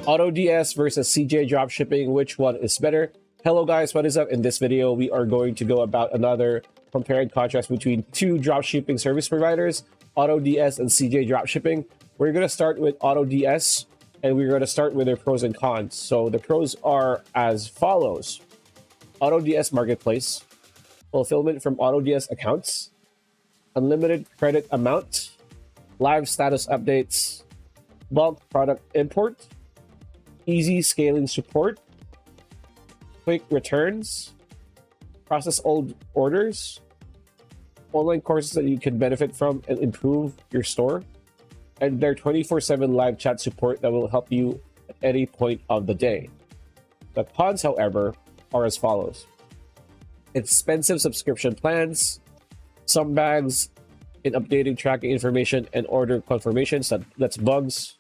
AutoDS versus CJ Dropshipping, which one is better? Hello guys, what is up? In this video, we are going to go about another compare and contrast between two dropshipping service providers, AutoDS and CJ Dropshipping. We're going to start with AutoDS, and we're going to start with their pros and cons. So the pros are as follows. AutoDS Marketplace, fulfillment from AutoDS accounts, unlimited credit amount, live status updates, bulk product import, easy scaling support, quick returns, process old orders, online courses that you can benefit from and improve your store, and their 24/7 live chat support that will help you at any point of the day. The cons, however, are as follows. Expensive subscription plans, some bags in updating tracking information and order confirmations, that's bugs,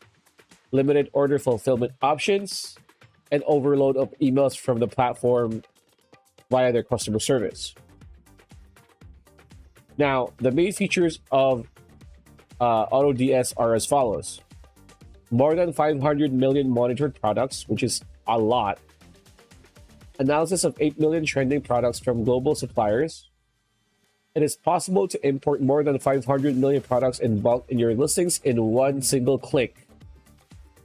limited order fulfillment options, and overload of emails from the platform via their customer service. Now, the main features of AutoDS are as follows. More than 500 million monitored products, which is a lot. Analysis of 8 million trending products from global suppliers. It is possible to import more than 500 million products in bulk in your listings in one single click.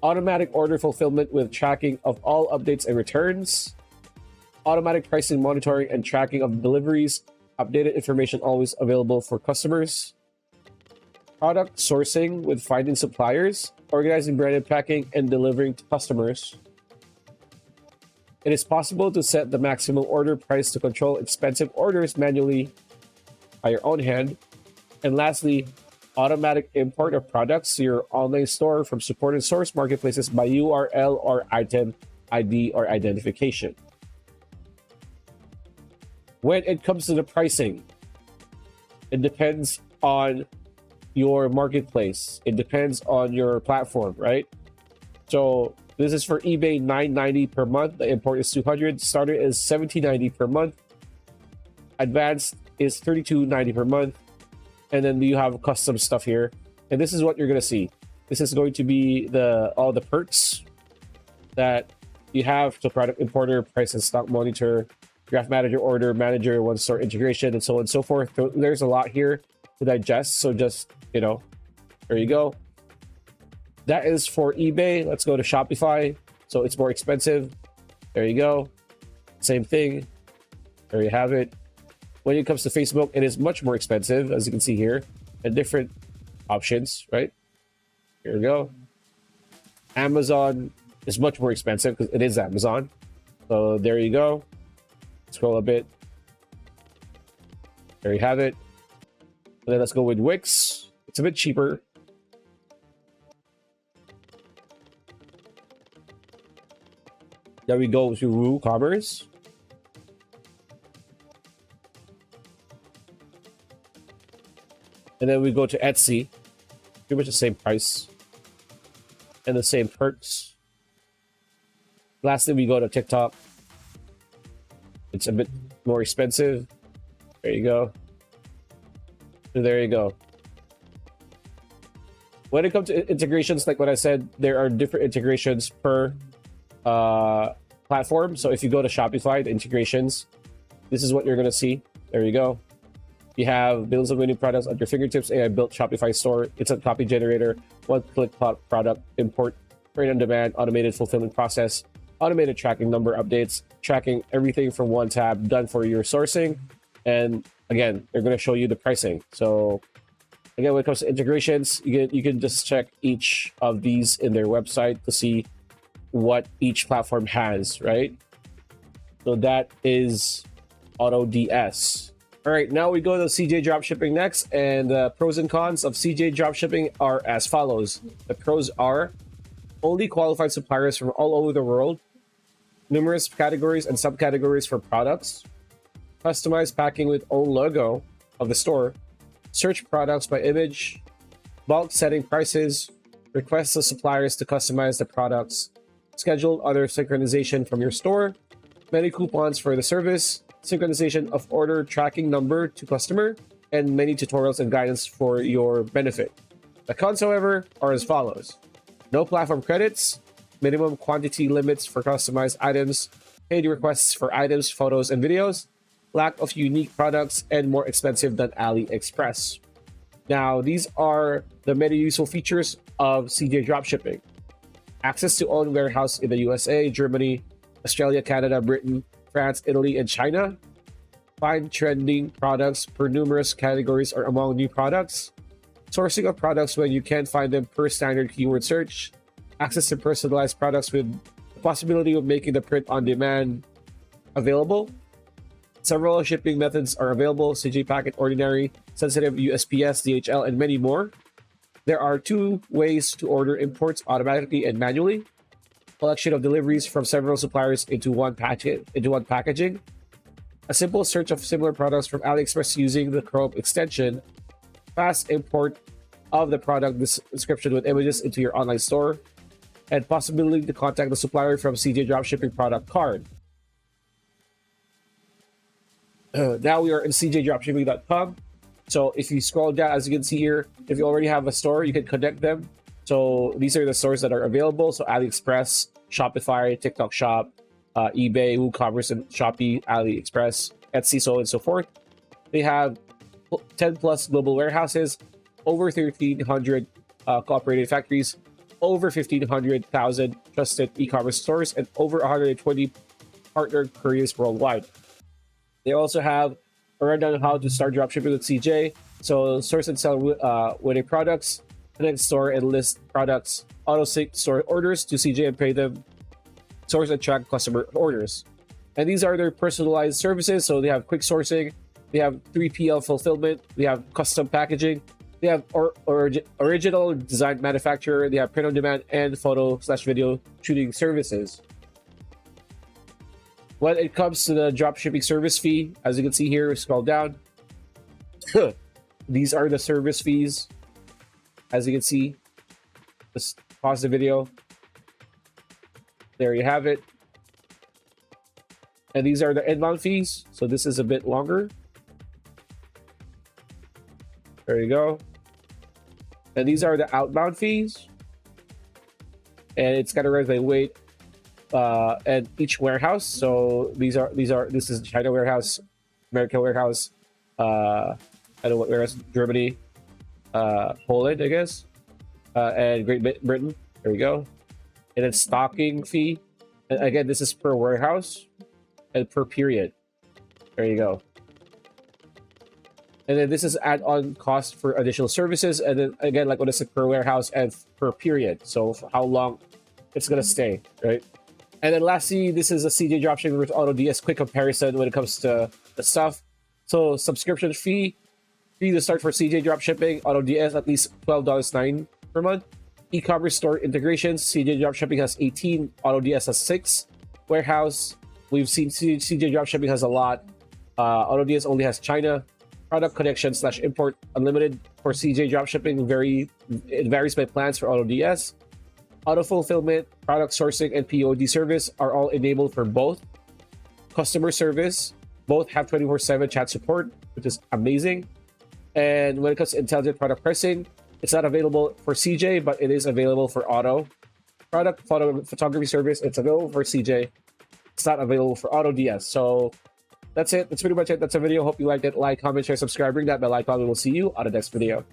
Automatic order fulfillment with tracking of all updates and returns. Automatic pricing, monitoring, and tracking of deliveries. Updated information always available for customers. Product sourcing with finding suppliers, organizing branded packing, and delivering to customers. It is possible to set the maximum order price to control expensive orders manually by your own hand. And lastly, automatic import of products to your online store from supported source marketplaces by URL or item ID or identification. When it comes to the pricing, it depends on your marketplace. It depends on your platform, right? So this is for eBay, $9.90 per month. The import is $200. Starter is $17.90 per month. Advanced is $32.90 per month. And then you have custom stuff here. And this is what you're going to see. This is going to be all the perks that you have. So product importer, price and stock monitor, graph manager, order manager, one store integration, and so on and so forth. So there's a lot here to digest. So just, there you go. That is for eBay. Let's go to Shopify. So it's more expensive. There you go. Same thing. There you have it. When it comes to Facebook, it is much more expensive, as you can see here, and different options, right? Here we go. Amazon is much more expensive because it is Amazon. So there you go. Scroll a bit. There you have it. And then let's go with Wix. It's a bit cheaper. There we go to WooCommerce. And then we go to Etsy, pretty much the same price and the same perks. Lastly, we go to TikTok. It's a bit more expensive. There you go. And there you go. When it comes to integrations, like what I said, there are different integrations per platform. So if you go to Shopify, the integrations, this is what you're going to see. There you go. You have billions of winning products at your fingertips. AI built Shopify store. It's a copy generator, one-click product import, print on demand, automated fulfillment process, automated tracking number updates, tracking everything from one tab, done for your sourcing. And again, they're going to show you the pricing. So again, when it comes to integrations, you can just check each of these in their website to see what each platform has, right? So that is AutoDS. All right, now we go to CJ Dropshipping next, and the pros and cons of CJ Dropshipping are as follows. The pros are only qualified suppliers from all over the world, numerous categories and subcategories for products, customized packing with own logo of the store, search products by image, bulk setting prices, request the suppliers to customize the products, schedule other synchronization from your store, many coupons for the service, synchronization of order tracking number to customer, and many tutorials and guidance for your benefit. The cons, however, are as follows. No platform credits, minimum quantity limits for customized items, paid requests for items, photos, and videos, lack of unique products, and more expensive than AliExpress. Now, these are the many useful features of CJ Dropshipping. Access to own warehouse in the USA, Germany, Australia, Canada, Britain, France, Italy, and China. Find trending products per numerous categories or among new products. Sourcing of products when you can't find them per standard keyword search. Access to personalized products with the possibility of making the print on demand available. Several shipping methods are available: CJ Packet, Ordinary, Sensitive, USPS, DHL, and many more. There are 2 ways to order imports: automatically and manually. Collection of deliveries from several suppliers into one packaging. A simple search of similar products from AliExpress using the Chrome extension. Fast import of the product description with images into your online store. And possibility to contact the supplier from CJ Dropshipping product card. Now we are in CJdropshipping.com. So if you scroll down, as you can see here, if you already have a store, you can connect them. So these are the stores that are available. So AliExpress, Shopify, TikTok Shop, eBay, WooCommerce, and Shopee, AliExpress, Etsy, so on and so forth. They have 10 plus global warehouses, over 1,300 cooperated factories, over 1,500,000 trusted e-commerce stores, and over 120 partner couriers worldwide. They also have a rundown on how to start dropshipping with CJ. So source and sell winning products, connect store and list products, auto sync store orders to CJ and pay them, source and track customer orders. And these are their personalized services. So they have quick sourcing, they have 3PL fulfillment, they have custom packaging, they have original design manufacturer, they have print on demand, and photo/video shooting services. When it comes to the dropshipping service fee, as you can see here, scroll down. These are the service fees. As you can see, just pause the video. There you have it. And these are the inbound fees. So this is a bit longer. There you go. And these are the outbound fees. And it's categorized by weight and each warehouse. So this is China warehouse, American warehouse, I don't know what warehouse, Germany, Poland, I guess, and Great Britain. There we go. And then stocking fee. And again, this is per warehouse and per period. There you go. And then this is add-on cost for additional services. And then again, like what is it, per warehouse and per period. So for how long it's gonna stay, right? And then lastly, this is a CJ Dropshipping with AutoDS quick comparison when it comes to the stuff. So subscription fee to start for CJ Dropshipping, AutoDS at least $12.09 per month. E-commerce store integrations, CJ Dropshipping has 18, AutoDS has 6. Warehouse, we've seen CJ Dropshipping has a lot. AutoDS only has China. Product connection / import unlimited for CJ Dropshipping. It varies by plans for AutoDS. Auto fulfillment, product sourcing, and POD service are all enabled for both. Customer service, both have 24/7 chat support, which is amazing. And when it comes to intelligent product pricing, it's not available for CJ, but it is available for Auto. Product photography service, it's available for CJ. It's not available for AutoDS. So that's it. That's pretty much it. That's a video. Hope you liked it. Like, comment, share, subscribe, ring that bell icon, and we'll see you on the next video.